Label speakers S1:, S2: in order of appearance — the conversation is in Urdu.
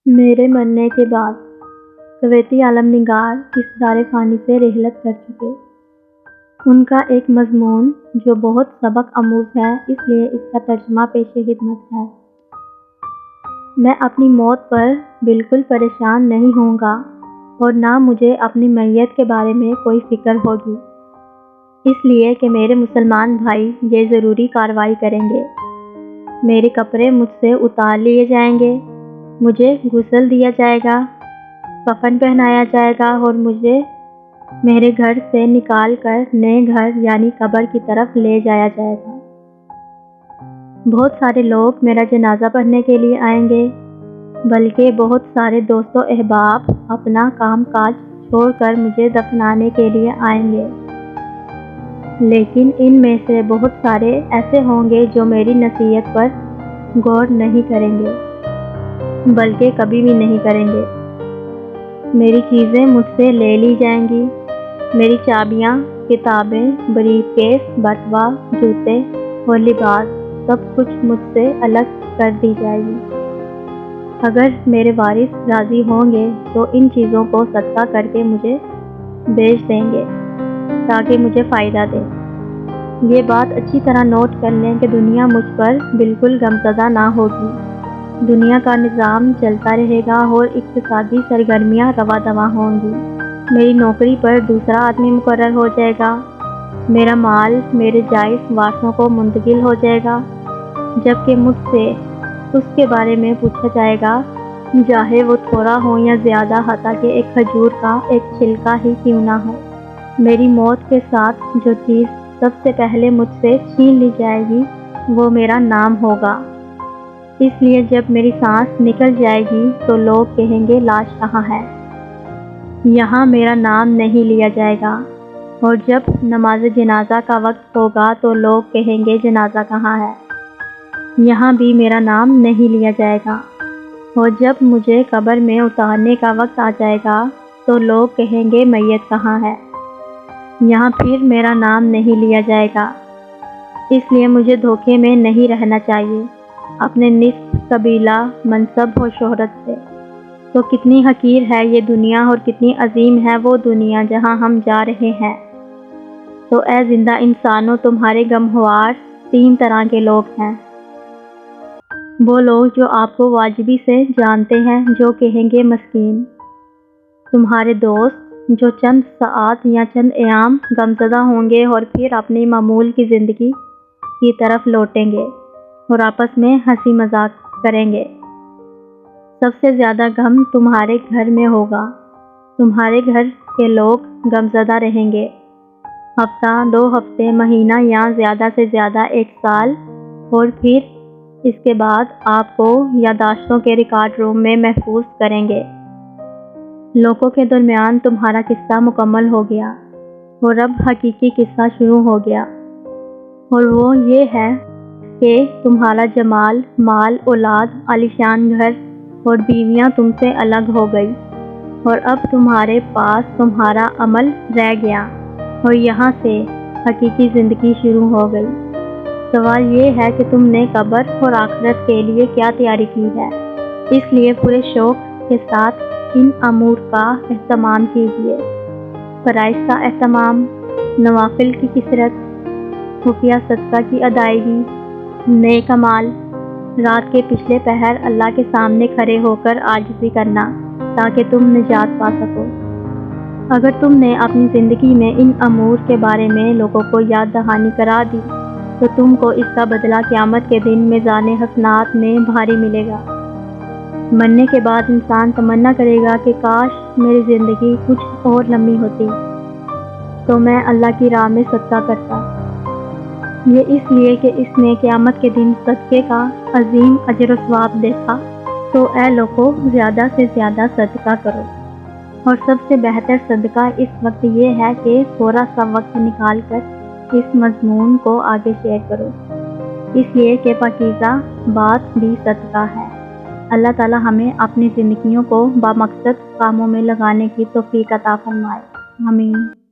S1: میرے مرنے کے بعد کویتی عالم نگار اس دار فانی سے رحلت کر چکے۔ ان کا ایک مضمون جو بہت سبق آموز ہے، اس لیے اس کا ترجمہ پیش خدمت ہے۔ میں اپنی موت پر بالکل پریشان نہیں ہوں گا اور نہ مجھے اپنی میت کے بارے میں کوئی فکر ہوگی، اس لیے کہ میرے مسلمان بھائی یہ ضروری کارروائی کریں گے۔ میرے کپڑے مجھ سے اتار لیے جائیں گے، مجھے غسل دیا جائے گا، کفن پہنایا جائے گا اور مجھے میرے گھر سے نکال کر نئے گھر یعنی قبر کی طرف لے جایا جائے گا۔ بہت سارے لوگ میرا جنازہ پڑھنے کے لیے آئیں گے، بلکہ بہت سارے دوست و احباب اپنا کام کاج چھوڑ کر مجھے دفنانے کے لیے آئیں گے۔ لیکن ان میں سے بہت سارے ایسے ہوں گے جو میری نصیحت پر غور نہیں کریں گے، بلکہ کبھی بھی نہیں کریں گے۔ میری چیزیں مجھ سے لے لی جائیں گی، میری چابیاں، کتابیں، بریف کیس، بٹوا، جوتے اور لباس سب کچھ مجھ سے الگ کر دی جائے گی۔ اگر میرے وارث راضی ہوں گے تو ان چیزوں کو صدقہ کر کے مجھے بیچ دیں گے تاکہ مجھے فائدہ دے۔ یہ بات اچھی طرح نوٹ کر لیں کہ دنیا مجھ پر بالکل غمزدہ نہ ہوگی۔ دنیا کا نظام چلتا رہے گا اور اقتصادی سرگرمیاں رواں دواں ہوں گی۔ میری نوکری پر دوسرا آدمی مقرر ہو جائے گا، میرا مال میرے جائز وارثوں کو منتقل ہو جائے گا، جبکہ مجھ سے اس کے بارے میں پوچھا جائے گا، چاہے وہ تھوڑا ہو یا زیادہ، حتیٰ کہ ایک کھجور کا ایک چھلکا ہی کیوں نہ ہو۔ میری موت کے ساتھ جو چیز سب سے پہلے مجھ سے چھین لی جائے گی وہ میرا نام ہوگا۔ اس لیے جب میری سانس نکل جائے گی تو لوگ کہیں گے لاش کہاں ہے؟ یہاں میرا نام نہیں لیا جائے گا۔ اور جب نماز جنازہ کا وقت ہوگا تو لوگ کہیں گے جنازہ کہاں ہے؟ یہاں بھی میرا نام نہیں لیا جائے گا۔ اور جب مجھے قبر میں اتارنے کا وقت آ جائے گا تو لوگ کہیں گے میت کہاں ہے؟ یہاں پھر میرا نام نہیں لیا جائے گا۔ اس لیے مجھے دھوکے میں نہیں رہنا چاہیے اپنے نصف قبیلہ، منصب اور شہرت سے۔ تو کتنی حقیر ہے یہ دنیا اور کتنی عظیم ہے وہ دنیا جہاں ہم جا رہے ہیں۔ تو اے زندہ انسانوں، تمہارے غمخوار تین طرح کے لوگ ہیں۔ وہ لوگ جو آپ کو واجبی سے جانتے ہیں، جو کہیں گے مسکین۔ تمہارے دوست جو چند ساعات یا چند ایام غمزدہ ہوں گے اور پھر اپنی معمول کی زندگی کی طرف لوٹیں گے اور آپس میں ہنسی مذاق کریں گے۔ سب سے زیادہ غم تمہارے گھر میں ہوگا۔ تمہارے گھر کے لوگ غمزدہ رہیں گے، ہفتہ، 2 ہفتے، مہینہ یا زیادہ سے زیادہ 1 سال، اور پھر اس کے بعد آپ کو یادداشتوں کے ریکارڈ روم میں محفوظ کریں گے۔ لوگوں کے درمیان تمہارا قصہ مکمل ہو گیا اور اب حقیقی قصہ شروع ہو گیا، اور وہ یہ ہے کہ تمہارا جمال، مال، اولاد، عالیشان گھر اور بیویاں تم سے الگ ہو گئی، اور اب تمہارے پاس تمہارا عمل رہ گیا اور یہاں سے حقیقی زندگی شروع ہو گئی۔ سوال یہ ہے کہ تم نے قبر اور آخرت کے لیے کیا تیاری کی ہے؟ اس لیے پورے شوق کے ساتھ ان امور کا اہتمام کیجیے۔ فرائض کا اہتمام، نوافل کی کثرت، خفیہ صدقہ کی ادائیگی، نیک اعمال، رات کے پچھلے پہر اللہ کے سامنے کھڑے ہو کر عاجزی کرنا تاکہ تم نجات پا سکو۔ اگر تم نے اپنی زندگی میں ان امور کے بارے میں لوگوں کو یاد دہانی کرا دی تو تم کو اس کا بدلہ قیامت کے دن میزان حسنات میں بھاری ملے گا۔ مرنے کے بعد انسان تمنا کرے گا کہ کاش میری زندگی کچھ اور لمبی ہوتی تو میں اللہ کی راہ میں صدقہ کرتا۔ یہ اس لیے کہ اس نے قیامت کے دن صدقے کا عظیم اجر و ثواب دیکھا۔ تو اے لوگو، زیادہ سے زیادہ صدقہ کرو، اور سب سے بہتر صدقہ اس وقت یہ ہے کہ تھوڑا سا وقت نکال کر اس مضمون کو آگے شیئر کرو، اس لیے کہ پاکیزہ بات بھی صدقہ ہے۔ اللہ تعالی ہمیں اپنی زندگیوں کو بامقصد کاموں میں لگانے کی توفیق عطا فرمائے۔ آمین۔